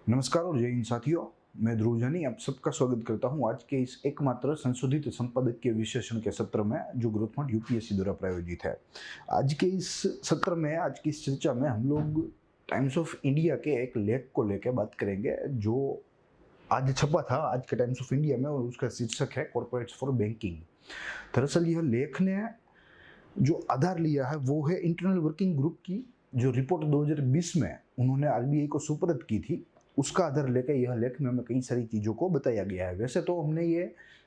नमस्कार और जय हिंद साथियों। मैं ध्रुव जानी आप सबका स्वागत करता हूं आज के इस एकमात्र संशोधित संपादकीय विश्लेषण के सत्र में जो ग्रोथफंड यूपीएससी द्वारा प्रायोजित है। आज के इस सत्र में, आज की इस चर्चा में हम लोग टाइम्स ऑफ इंडिया के एक लेख को लेकर बात करेंगे जो आज छपा था आज के टाइम्स ऑफ इंडिया में, और उसका शीर्षक है कॉर्पोरेट्स फॉर बैंकिंग। दरअसल यह लेख ने जो आधार लिया है वो है इंटरनल वर्किंग ग्रुप की जो रिपोर्ट 2020 में उन्होंने आरबीआई को सुपुर्द की थी, उसका आधार लेकर यह लेख में हमें कई सारी चीज़ों को बताया गया है। वैसे तो हमने ये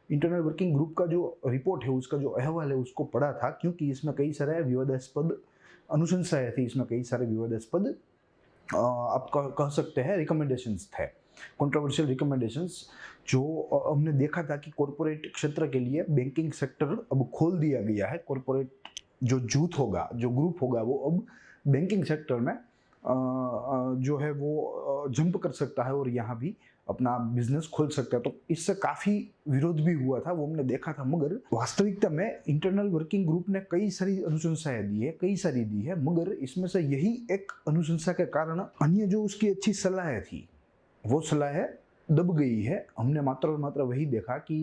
इंटरनल वर्किंग ग्रुप का जो रिपोर्ट है, उसका जो अहवाल है, उसको पढ़ा था, क्योंकि इसमें कई सारे विवादास्पद अनुशंसाएं थी, इसमें कई सारे विवादास्पद आप कह सकते हैं रिकमेंडेशंस थे, कंट्रोवर्शियल रिकमेंडेशंस, जो हमने देखा था कि कॉरपोरेट क्षेत्र के लिए बैंकिंग सेक्टर अब खोल दिया गया है। कॉरपोरेट जो जूथ होगा, जो ग्रुप होगा, वो अब बैंकिंग सेक्टर में जो है वो जंप कर सकता है और यहाँ भी अपना बिजनेस खोल सकता है। तो इससे काफ़ी विरोध भी हुआ था, वो हमने देखा था। मगर वास्तविकता में इंटरनल वर्किंग ग्रुप ने कई सारी अनुशंसाएं दी है, कई सारी दी है, मगर इसमें से यही एक अनुशंसा के कारण अन्य जो उसकी अच्छी सलाहें थी वो सलाहें दब गई है। हमने मात्र और मात्र वही देखा कि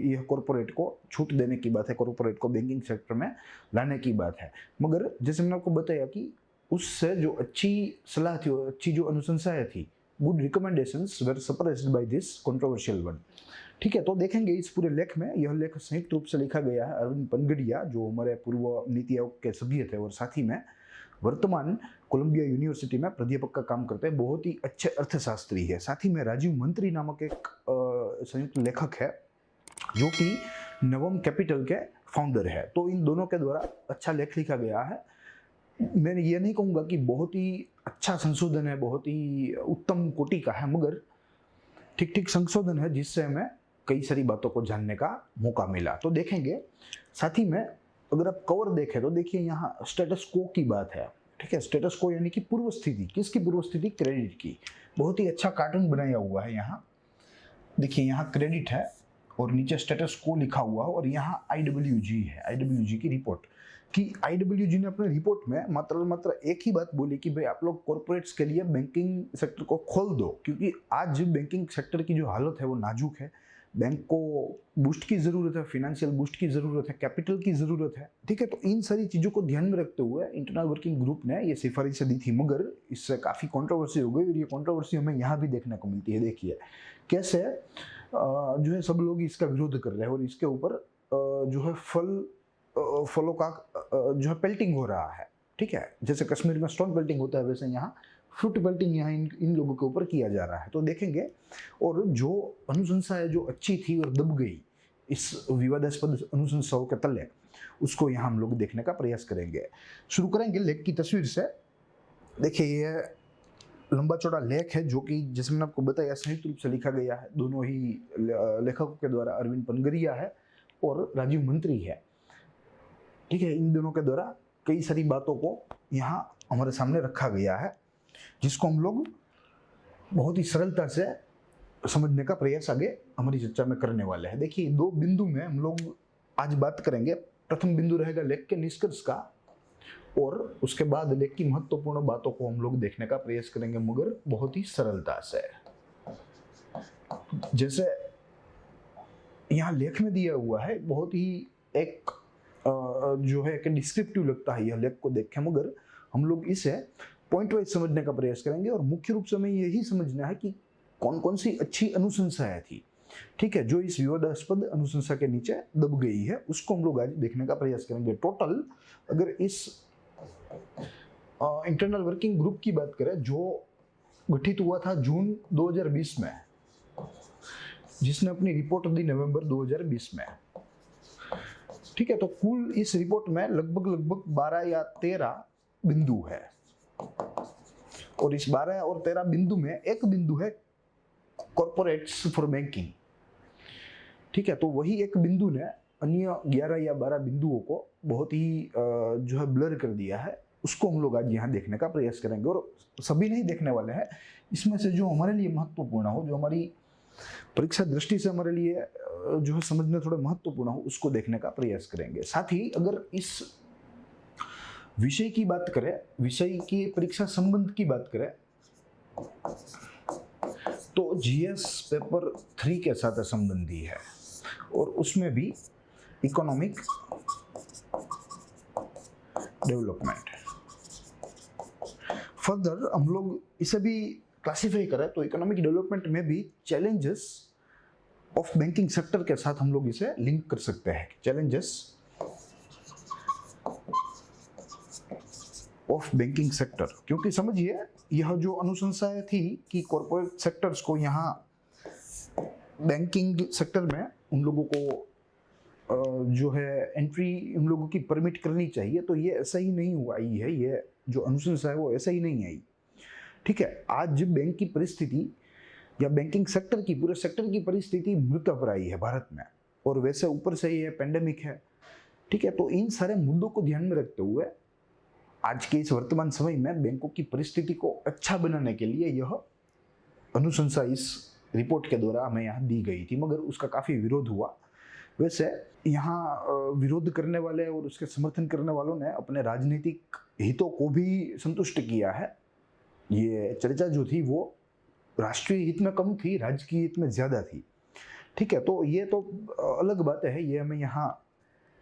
यह कॉरपोरेट को छूट देने की बात है, कॉरपोरेट को बैंकिंग सेक्टर में लाने की बात है। मगर जैसे मैंने आपको बताया कि उससे जो अच्छी सलाह थी, अच्छी जो अनुशंसाएं थी, good recommendations were suppressed by this controversial one. ठीक है, तो देखेंगे इस पूरे लेख में। यह लेख संयुक्त रूप से लिखा गया है अरविंद पनगड़िया, जो हमारे पूर्व नीति आयोग के सभ्य थे और साथ ही में वर्तमान कोलंबिया यूनिवर्सिटी में प्राध्यापक का काम करते हैं, बहुत ही अच्छे अर्थशास्त्री है। साथ ही में राजीव मंत्री नामक एक संयुक्त लेखक है जो कि नवम कैपिटल के फाउंडर है। तो इन दोनों के द्वारा अच्छा लेख लिखा गया है। मैं ये नहीं कहूँगा कि बहुत ही अच्छा संशोधन है, बहुत ही उत्तम कोटि का है, मगर ठीक ठीक संशोधन है जिससे हमें कई सारी बातों को जानने का मौका मिला। तो देखेंगे। साथ ही में अगर आप कवर देखें तो देखिए यहाँ स्टेटस को की बात है। ठीक है, स्टेटस को यानी कि पूर्व स्थिति। किसकी पूर्व स्थिति? क्रेडिट की। बहुत ही अच्छा कार्टून बनाया हुआ है। यहाँ देखिए, यहाँ क्रेडिट है और नीचे स्टेटस को लिखा हुआ है, और यहाँ IWG है, IWG की रिपोर्ट। कि IWG ने अपने रिपोर्ट में मात्र और मात्र एक ही बात बोली कि भाई आप लोग कॉर्पोरेट्स के लिए बैंकिंग सेक्टर को खोल दो, क्योंकि आज बैंकिंग सेक्टर की जो हालत है वो नाजुक है। बैंक को बूस्ट की ज़रूरत है, फाइनेंशियल बूस्ट की ज़रूरत है, कैपिटल की ज़रूरत है। ठीक है, तो इन सारी चीज़ों को ध्यान में रखते हुए इंटरनल वर्किंग ग्रुप ने ये सिफारिशें दी थी, मगर इससे काफ़ी कंट्रोवर्सी हो गई, और ये कंट्रोवर्सी हमें यहाँ भी देखने को मिलती है। देखिए कैसे जो है सब लोग इसका विरोध कर रहे हैं और इसके ऊपर जो है फलों का जो है पेल्टिंग हो रहा है। ठीक है, जैसे कश्मीर में स्टोन पेल्टिंग होता है, वैसे यहाँ फ्रूट पेल्टिंग यहाँ इन लोगों के ऊपर किया जा रहा है। तो देखेंगे, और जो अनुशंसा है जो अच्छी थी और दब गई इस विवादास्पद अनुशंसाओं के तले, उसको यहाँ हम लोग देखने का प्रयास करेंगे। शुरू करेंगे लेख की तस्वीर से। देखिए, ये लंबा चौड़ा लेख है जो कि जैसे मैंने आपको बताया संयुक्त रूप से लिखा गया है। दोनों ही लेखकों के द्वारा अरविंद पनगड़िया है और राजीव मंत्री है। ठीक है, इन दोनों के द्वारा कई सारी बातों को यहाँ हमारे सामने रखा गया है, जिसको हम लोग बहुत ही सरलता से समझने का प्रयास आगे हमारी चर्चा में करने वाले हैं। देखिए, दो बिंदु में हम लोग आज बात करेंगे। प्रथम बिंदु रहेगा लेख के निष्कर्ष का, और उसके बाद लेख की महत्वपूर्ण बातों को हम लोग देखने का प्रयास करेंगे, मगर बहुत ही सरलता से। जैसे यहाँ लेख में दिया हुआ है, बहुत ही एक जो है कि डिस्क्रिप्टिव लगता है यह लेख को देख के, मगर हम लोग इसे पॉइंट वाइज समझने का प्रयास करेंगे। और मुख्य रूप से हमें यही समझना है कि कौन कौन सी अच्छी अनुशंसाएं थी, ठीक है, जो इस विवादास्पद अनुशंसा के नीचे दब गई है, उसको हम लोग आज देखने का प्रयास करेंगे। टोटल अगर इस इंटरनल वर्किंग ग्रुप की बात करें, जो गठित हुआ था जून 2020 में, जिसने अपनी रिपोर्ट दी नवंबर 2020 में। ठीक है, तो कुल इस रिपोर्ट में लगभग 12 या 13 बिंदु है, और इस 12 और 13 बिंदु में एक बिंदु है कॉर्पोरेट्स फॉर बैंकिंग। ठीक है, तो वही एक बिंदु ने अन्य 11 या 12 बिंदुओं को बहुत ही जो है ब्लर कर दिया है। उसको हम लोग आज यहाँ देखने का प्रयास करेंगे, और सभी नहीं देखने वाले हैं। इसमें से जो हमारे लिए महत्वपूर्ण हो, जो हमारी परीक्षा दृष्टि से हमारे लिए जो है समझना थोड़ा महत्वपूर्ण हो, उसको देखने का प्रयास करेंगे। साथ ही अगर इस विषय की बात करें, विषय की परीक्षा संबंध की बात करें, तो जीएस पेपर 3 के साथ संबंधी है और उसमें भी इकोनॉमिक डेवलपमेंट। फर्दर हम लोग इसे भी क्लासिफाई करें तो इकोनॉमिक डेवलपमेंट में भी चैलेंजेस ऑफ बैंकिंग सेक्टर के साथ हम लोग इसे लिंक कर सकते हैं। चैलेंजेस ऑफ बैंकिंग सेक्टर, क्योंकि समझिए यह जो अनुशंसाएं थी कि कॉर्पोरेट सेक्टर्स को यहाँ बैंकिंग सेक्टर में उन लोगों को जो है एंट्री उन लोगों की परमिट करनी चाहिए, तो ये ऐसा ही नहीं हुआ ही है। ये जो अनुशंसा है वो ऐसा ही नहीं आई। ठीक है, आज बैंक की परिस्थिति या बैंकिंग सेक्टर की, पूरे सेक्टर की परिस्थिति मृतप्रायी है भारत में, और वैसे ऊपर से ये पेंडेमिक है। ठीक है, तो इन सारे मुद्दों को ध्यान में रखते हुए आज के इस वर्तमान समय में बैंकों की परिस्थिति को अच्छा बनाने के लिए यह अनुशंसा इस रिपोर्ट के द्वारा हमें यहाँ दी गई थी, मगर उसका काफ़ी विरोध हुआ। वैसे यहाँ विरोध करने वाले और उसके समर्थन करने वालों ने अपने राजनीतिक हितों को भी संतुष्ट किया है। ये चर्चा जो थी वो राष्ट्रीय हित में कम थी, राजकीय हित में ज़्यादा थी। ठीक है, तो ये तो अलग बात है, ये हमें यहाँ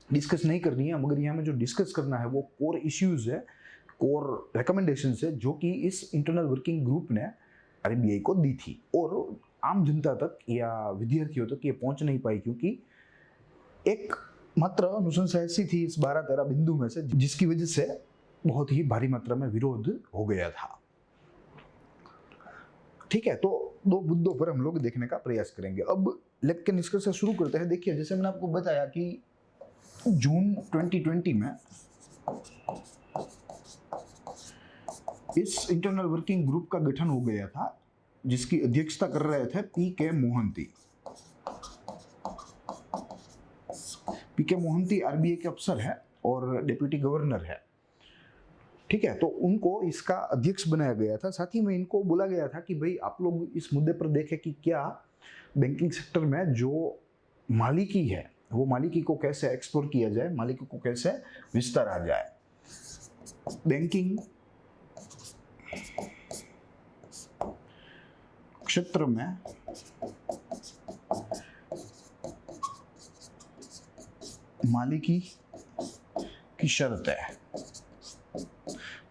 डिस्कस नहीं करनी है, मगर यहाँ में जो डिस्कस करना है वो कोर इश्यूज है, कोर रिकमेंडेशंस है, जो कि इस इंटरनल वर्किंग ग्रुप ने आरबीआई को दी थी और आम जनता तक या विद्यार्थियों तक ये पहुंच नहीं पाई, क्योंकि एक मात्र अनुशंसा ऐसी थी इस 12-13 बिंदु में से जिसकी वजह से बहुत ही भारी मात्रा में विरोध हो गया था। ठीक है, तो दो मुद्दों पर हम लोग देखने का प्रयास करेंगे। अब लेक्चर के निष्कर्ष से शुरू करते हैं। देखिए, जैसे मैंने आपको बताया कि जून 2020 में इस इंटरनल वर्किंग ग्रुप का गठन हो गया था, जिसकी अध्यक्षता कर रहे थे PK. Mohanty. PK. Mohanty RBI के अफसर है और डिप्टी गवर्नर है। ठीक है, तो उनको इसका अध्यक्ष बनाया गया था। साथ ही में इनको बोला गया था कि भाई आप लोग इस मुद्दे पर देखें कि क्या बैंकिंग सेक्टर में जो मालिकी है वो मालिकी को कैसे एक्सप्लोर किया जाए, मालिकी को कैसे विस्तारा जाए। बैंकिंग क्षेत्र में मालिकी की शर्त है।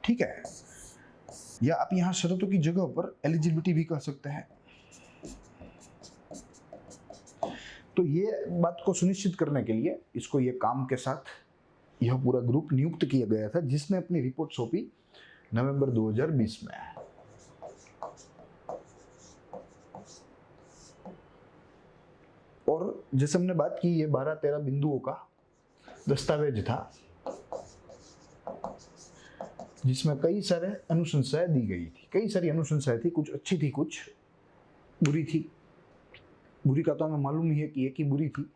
ठीक है, या आप यहां शर्तों की जगह पर एलिजिबिलिटी भी कह सकते हैं। तो ये बात को सुनिश्चित करने के लिए इसको ये काम के साथ यह पूरा ग्रुप नियुक्त किया गया था, जिसने अपनी रिपोर्ट सौंपी नवंबर 2020 में। और जैसे हमने बात की, ये 12-13 बिंदुओं का दस्तावेज था जिसमें कई सारे अनुशंसाएं दी गई थी। कई सारी अनुशंसाएं थी, कुछ अच्छी थी, कुछ बुरी थी। बुरी का तो हमें मालूम ही है कि एक ही बुरी थी,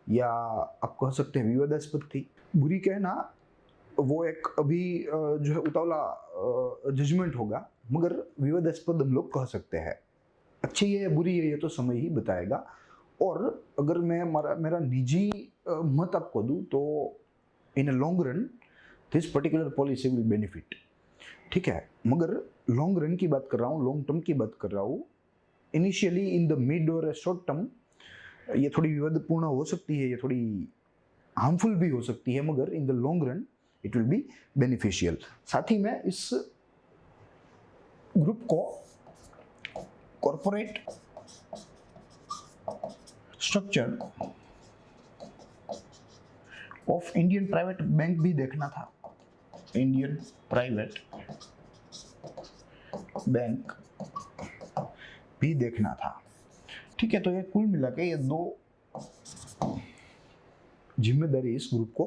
या आप कह सकते हैं विवादास्पद थी। बुरी कहना वो एक अभी जो है उतावला जजमेंट होगा, मगर विवादास्पद हम लोग कह सकते हैं। अच्छी है या बुरी है ये तो समय ही बताएगा। और अगर मैं मेरा निजी मत आपको दूं तो in a long run this particular policy will benefit. ठीक है, मगर लॉन्ग रन की बात कर रहा हूँ, लॉन्ग टर्म की बात कर रहा हूँ। इनिशियली इन द मिड और शॉर्ट टर्म ये थोड़ी विवादपूर्ण हो सकती है, ये थोड़ी हार्मफुल भी हो सकती है, मगर in the long run it will be beneficial. साथ ही में इस ग्रुप को corporate structure of Indian private bank भी देखना था। इंडियन प्राइवेट बैंक भी देखना था। ठीक है, तो ये कुल मिला के ये दो जिम्मेदारी इस ग्रुप को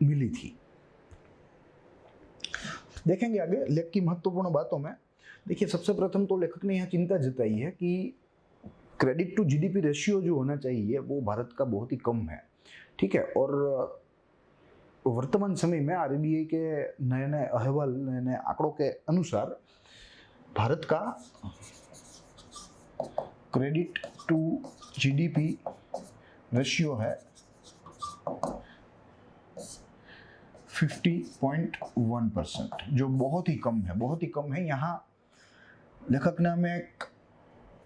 मिली थी। देखेंगे आगे लेख की महत्वपूर्ण बातों में। देखिए, सबसे प्रथम तो लेखक ने यह चिंता जताई है कि क्रेडिट टू जीडीपी रेशियो जो होना चाहिए वो भारत का बहुत ही कम है। ठीक है, और वर्तमान समय में आरबीआई के नए नए अहवाल, नए नए आंकड़ों के अनुसार भारत का क्रेडिट टू जीडीपी रेशियो है 50.1%, जो बहुत ही कम है, बहुत ही कम है। यहाँ लेखक ने हमें एक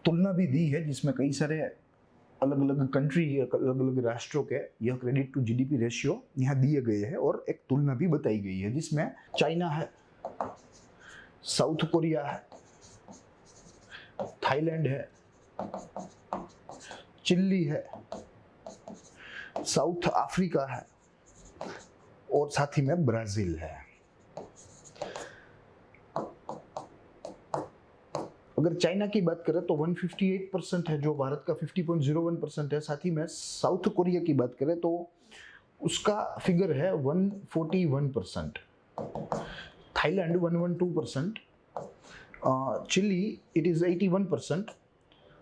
तुलना भी दी है जिसमें कई सारे अलग अलग कंट्री, अलग अलग राष्ट्रों के यह क्रेडिट टू जीडीपी रेशियो यहाँ दिए गए हैं और एक तुलना भी बताई गई है जिसमें चाइना है, साउथ कोरिया है, थाईलैंड है, चिली है, साउथ अफ्रीका है और साथ ही में ब्राजील है। अगर चाइना की बात करें तो 158% है जो भारत का 50.01% है। साथ ही में साउथ कोरिया की बात करें तो उसका फिगर है 141%, थाईलैंड 112%, चिली इट इज 81%।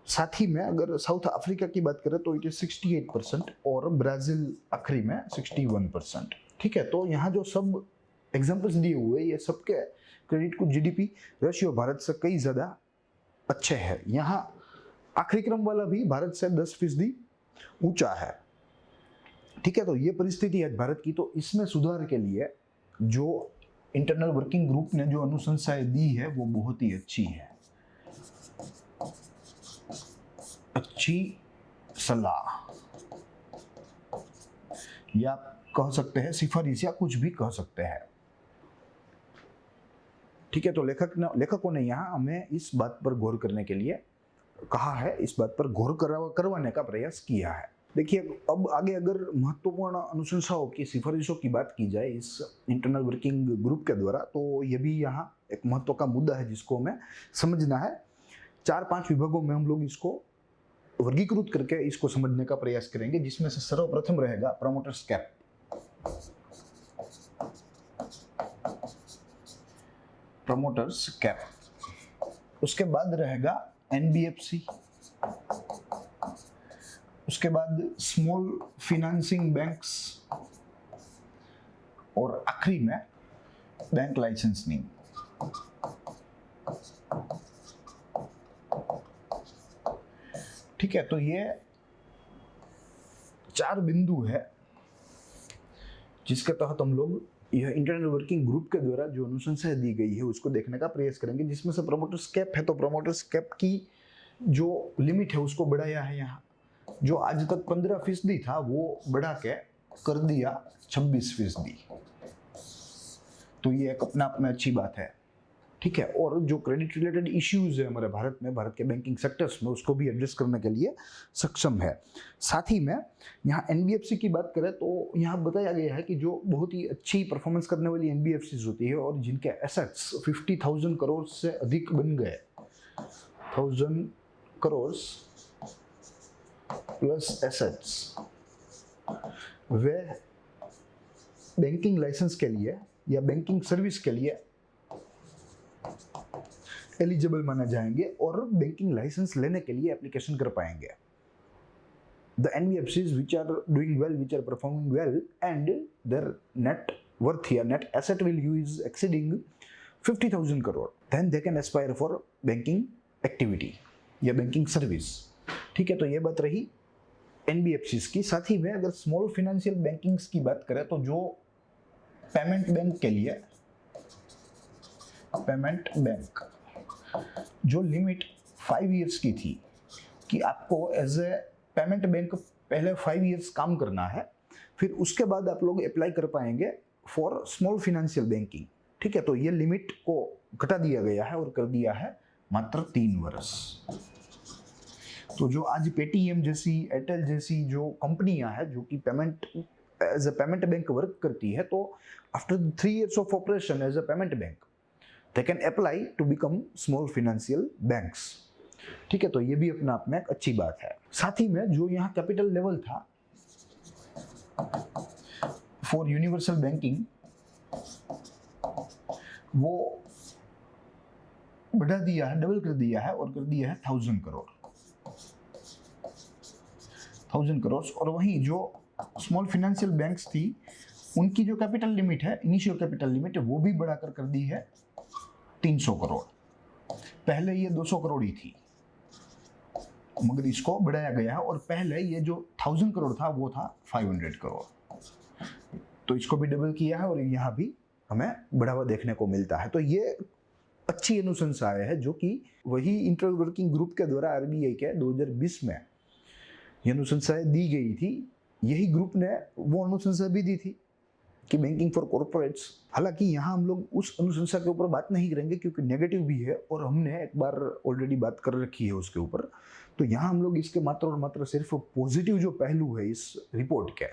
साथ ही में अगर साउथ अफ्रीका की बात करें तो इट इज 68% और ब्राजील आखिरी में 61%। ठीक है, तो यहाँ जो सब एग्जांपल्स दिए हुए ये सबके credit to GDP ratio Bharat से कई ज्यादा अच्छे हैं। यहाँ आखिरी क्रम वाला भी भारत से 10% ऊंचा है। ठीक है, तो ये परिस्थिति है भारत की। तो इसमें सुधार के लिए जो इंटरनल वर्किंग ग्रुप ने जो अनुशंसाएं दी है वो बहुत ही अच्छी है, अच्छी सलाह या कह सकते हैं सिफारिश या कुछ भी कह सकते हैं। ठीक है, तो लेखकों ने यहाँ हमें इस बात पर गौर करने के लिए कहा है, इस बात पर गौर करवाने का प्रयास किया है। देखिए, अब आगे अगर महत्वपूर्ण अनुशंसाओं की सिफारिशों की बात की जाए इस इंटरनल वर्किंग ग्रुप के द्वारा, तो ये भी यहाँ एक महत्व का मुद्दा है जिसको हमें समझना है। 4-5 विभागों में हम लोग इसको वर्गीकृत करके इसको समझने का प्रयास करेंगे, जिसमें से सर्वप्रथम रहेगा प्रमोटर्स कैप। प्रमोटर्स कैप, उसके बाद रहेगा एनबीएफसी, उसके बाद स्मॉल फाइनेंसिंग बैंक्स और आखिरी में बैंक लाइसेंसिंग। ठीक है, तो ये 4 बिंदु है जिसके तहत हम लोग यह इंटरनल वर्किंग ग्रुप के द्वारा जो अनुशंसाएं दी गई है उसको देखने का प्रयास करेंगे। जिसमें से प्रमोटर्स कैप है, तो प्रमोटर्स कैप की जो लिमिट है उसको बढ़ाया है। यहाँ जो आज तक 15% था वो बढ़ा के कर दिया 26%। तो ये एक अपना अपना अच्छी बात है। ठीक है, और जो क्रेडिट रिलेटेड इश्यूज है हमारे भारत में, भारत के बैंकिंग सेक्टर्स में, उसको भी एड्रेस करने के लिए सक्षम है। साथ ही में यहाँ एनबीएफसी की बात करें तो यहाँ बताया गया है कि जो बहुत ही अच्छी परफॉर्मेंस करने वाली एनबीएफसी होती है और जिनके एसेट्स 50,000 करोड़ से अधिक बन गए, 1000 करोड़ प्लस एसेट्स, वे बैंकिंग लाइसेंस के लिए या बैंकिंग सर्विस के लिए एलिजिबल माने जाएंगे और बैंकिंग लाइसेंस लेने के लिए एप्लीकेशन कर पाएंगे। The NBFCs which are doing well, which are performing well, and their net worth या net asset value is exceeding 50,000 crore, then they can aspire for banking activity या banking service। ठीक है, तो ये बात रही NBFCs की। साथ ही में अगर स्मॉल फाइनेंशियल बैंकिंग्स की बात करें तो जो पेमेंट बैंक के लिए, पेमेंट बैंक जो लिमिट 5 इयर्स की थी कि आपको एज ए पेमेंट बैंक पहले 5 इयर्स काम करना है, फिर उसके बाद आप लोग अप्लाई कर पाएंगे फॉर स्मॉल फाइनेंशियल बैंकिंग। ठीक है, तो ये लिमिट को घटा दिया गया है और कर दिया है मात्र 3 वर्ष। तो जो आज पेटीएम जैसी, एयरटेल जैसी जो कंपनियां हैं जो कि payment as a payment bank work करती है, तो after 3 years of operation as a payment bank they can apply to become small financial banks। ठीक है, तो ये भी अपना आप में एक अच्छी बात है। साथ ही में जो यहाँ कैपिटल लेवल था फॉर यूनिवर्सल बैंकिंग वो बढ़ा दिया है, डबल कर दिया है और कर दिया है 1000 करोड़, 1000 करोड़। और वहीं जो स्मॉल फाइनेंशियल बैंक्स थी उनकी जो कैपिटल लिमिट है, इनिशियल कैपिटल लिमिट है, वो भी बढ़ाकर कर दी है 300 करोड़। पहले ये 200 करोड़ ही थी मगर इसको बढ़ाया गया है, और पहले ये जो 1000 करोड़ था वो था 500 करोड़। तो इसको भी डबल किया है और यहाँ भी हमें बढ़ावा देखने को मिलता है। तो ये अच्छी अनुशंसा है, जो कि वही इंटरनल वर्किंग ग्रुप के द्वारा आरबीआई के 2020 में ये अनुशंसाएं दी गई थी। यही ग्रुप ने वो अनुशंसा भी दी थी कि बैंकिंग फॉर कॉर्पोरेट्स। हालांकि यहाँ हम लोग उस अनुशंसा के ऊपर बात नहीं करेंगे क्योंकि नेगेटिव भी है और हमने एक बार ऑलरेडी बात कर रखी है उसके ऊपर। तो यहाँ हम लोग इसके मात्र और मात्र सिर्फ पॉजिटिव जो पहलू है इस रिपोर्ट के,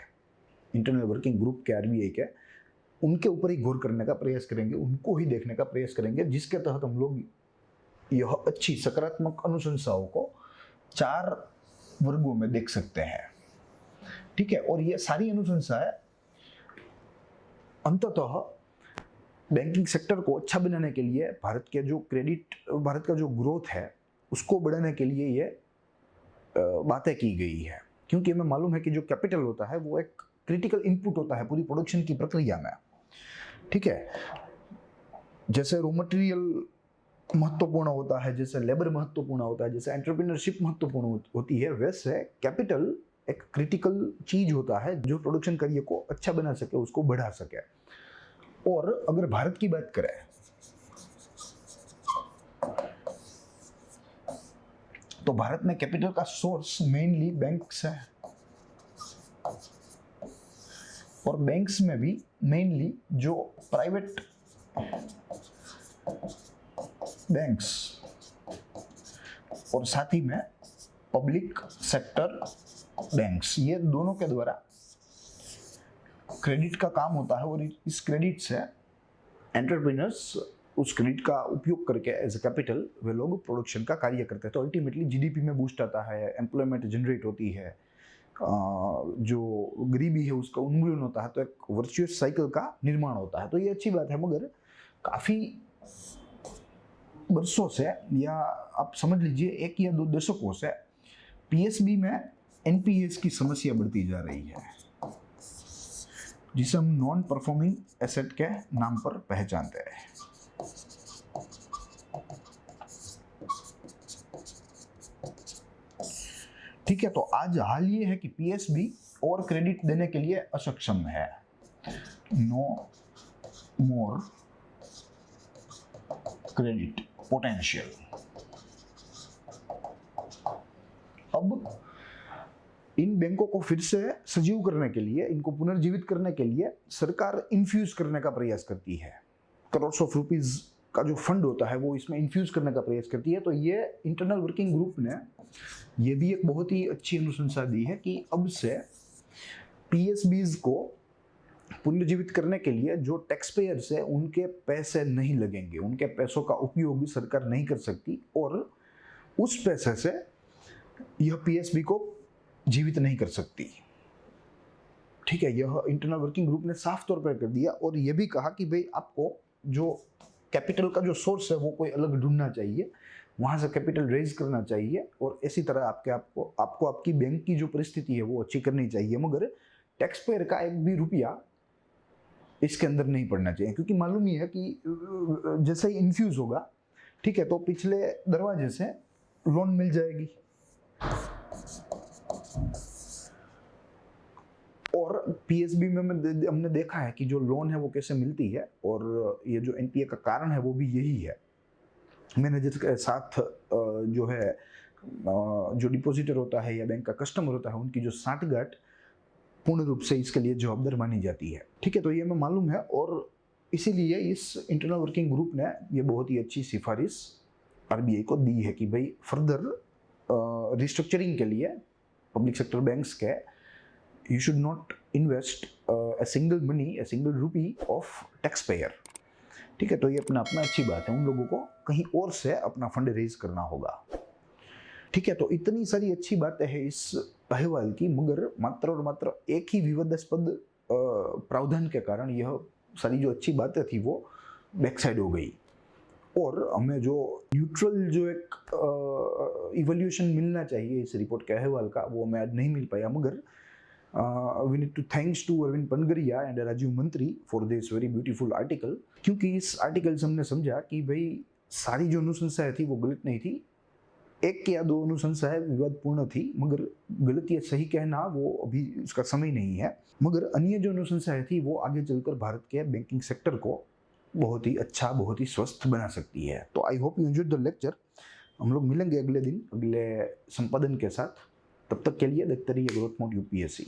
इंटरनल वर्किंग ग्रुप के, आरबीआई के, उनके ऊपर ही गौर करने का प्रयास करेंगे, उनको ही देखने का प्रयास करेंगे, जिसके तहत हम लोग यह अच्छी सकारात्मक अनुशंसाओं को 4 वर्गों में देख सकते हैं। ठीक है, और ये सारी अनुशंसाएं अंततः बैंकिंग सेक्टर को अच्छा बनाने के लिए, भारत का जो ग्रोथ है उसको बढ़ाने के लिए ये बातें की गई है। क्योंकि हमें मालूम है कि जो कैपिटल होता है वो एक क्रिटिकल इनपुट होता है पूरी प्रोडक्शन की प्रक्रिया में। ठीक है, जैसे रॉ मटेरियल महत्वपूर्ण होता है, जैसे लेबर महत्वपूर्ण होता है, जैसे एंटरप्रेन्योरशिप महत्वपूर्ण होती है, वैसे कैपिटल एक क्रिटिकल चीज होता है जो प्रोडक्शन कार्य को अच्छा बना सके, उसको बढ़ा सके। और अगर भारत की बात करें तो भारत में कैपिटल का सोर्स मेनली बैंक्स है, और बैंक्स में भी मेनली जो प्राइवेट बैंक्स और साथ ही में पब्लिक सेक्टर बैंक्स, ये दोनों के द्वारा क्रेडिट का काम होता है। और इस क्रेडिट से एंटरप्रेन्योर्स उस क्रेडिट का उपयोग करके एज ए कैपिटल वे लोग प्रोडक्शन का कार्य करते हैं। तो अल्टीमेटली जीडीपी में बूस्ट आता है, एम्प्लॉयमेंट जनरेट होती है, जो गरीबी है उसका उन्मूलन होता है, तो एक वर्चुअस साइकिल का निर्माण होता है। तो ये अच्छी बात है, मगर काफ़ी वर्षों से, या आप समझ लीजिए 1 या 2 दशकों से, पीएसबी में एनपीएस की समस्या बढ़ती जा रही है, जिसे हम नॉन परफॉर्मिंग एसेट के नाम पर पहचानते हैं। ठीक है, तो आज हाल ये है कि पीएसबी और क्रेडिट देने के लिए अक्षम है। नो मोर क्रेडिट पोटेंशियल। अब इन बैंकों को फिर से सजीव करने के लिए, इनको पुनर्जीवित करने के लिए सरकार इन्फ्यूज करने का प्रयास करती है। करोड़ ऑफ रुपीज का जो फंड होता है वो इसमें इन्फ्यूज करने का प्रयास करती है। तो ये इंटरनल वर्किंग ग्रुप ने ये भी एक बहुत ही अच्छी अनुशंसा दी है कि अब से पीएसबीज को पुनर्जीवित करने के लिए जो टैक्स पेयर्स है उनके पैसे नहीं लगेंगे, उनके पैसों का उपयोग सरकार नहीं कर सकती, और उस पैसे से यह पीएसबी को जीवित नहीं कर सकती। ठीक है, यह इंटरनल वर्किंग ग्रुप ने साफ तौर पर कर दिया, और यह भी कहा कि भाई आपको जो कैपिटल का जो सोर्स है वो कोई अलग ढूंढना चाहिए, वहां से कैपिटल रेज करना चाहिए, और इसी तरह आपको आपकी बैंक की जो परिस्थिति है वो अच्छी करनी चाहिए, मगर टैक्स पेयर का एक भी रुपया इसके अंदर नहीं पड़ना चाहिए। क्योंकि मालूम ही है कि जैसे ही इन्फ्यूज होगा, ठीक है, तो पिछले दरवाजे से लोन मिल जाएगी, और पीएसबी में हमने देखा है कि जो लोन है वो कैसे मिलती है, और ये जो एनपीए का कारण है वो भी यही है। मैनेजर के साथ जो है जो डिपॉजिटर होता है या बैंक का कस्टमर होता है, उनकी जो साठगांठ पूर्ण रूप से इसके लिए जवाबदार मानी जाती है। ठीक है, तो ये हमें मालूम है, और इसीलिए इस इंटरनल वर्किंग ग्रुप ने ये बहुत ही अच्छी सिफारिश आरबीआई को दी है कि भाई फर्दर रिस्ट्रक्चरिंग के लिए पब्लिक सेक्टर बैंक्स के you should not invest a single rupee of taxpayer। ठीक है, तो ये अपना अच्छी बात है, उन लोगों को कहीं और से अपना फंड रेज करना होगा। ठीक है, तो इतनी सारी अच्छी बातें हैं इस अहवाल की, मगर मात्र और मात्र एक ही विवादास्पद प्रावधान के कारण यह सारी जो अच्छी बातें थी वो बैकसाइड हो गई, और हमें जो न्यूट्रल जो एक इवोल्यूशन मिलना चाहिए इस रिपोर्ट के अहवाल का वो हमें आज नहीं मिल पाया। मगर we need to thanks to Arvind Panagariya and Rajeev Mantri for this very beautiful article, क्योंकि इस आर्टिकल से हमने समझा कि भाई सारी जो अनुशंसाएं थी वो गलत नहीं थी, 1 या 2 अनुशंसाएं विवादपूर्ण थी, मगर गलत या सही कहना वो अभी उसका समय नहीं है। मगर अन्य जो अनुशंसाएं थी वो आगे चलकर भारत के बैंकिंग सेक्टर को बहुत ही अच्छा, बहुत ही स्वस्थ बना सकती है। तो I hope you enjoyed the lecture. हम लोग मिलेंगे अगले दिन अगले संपादन के साथ। तब तक के लिए देखते रहिए ग्रोथ मोड यूपीएससी।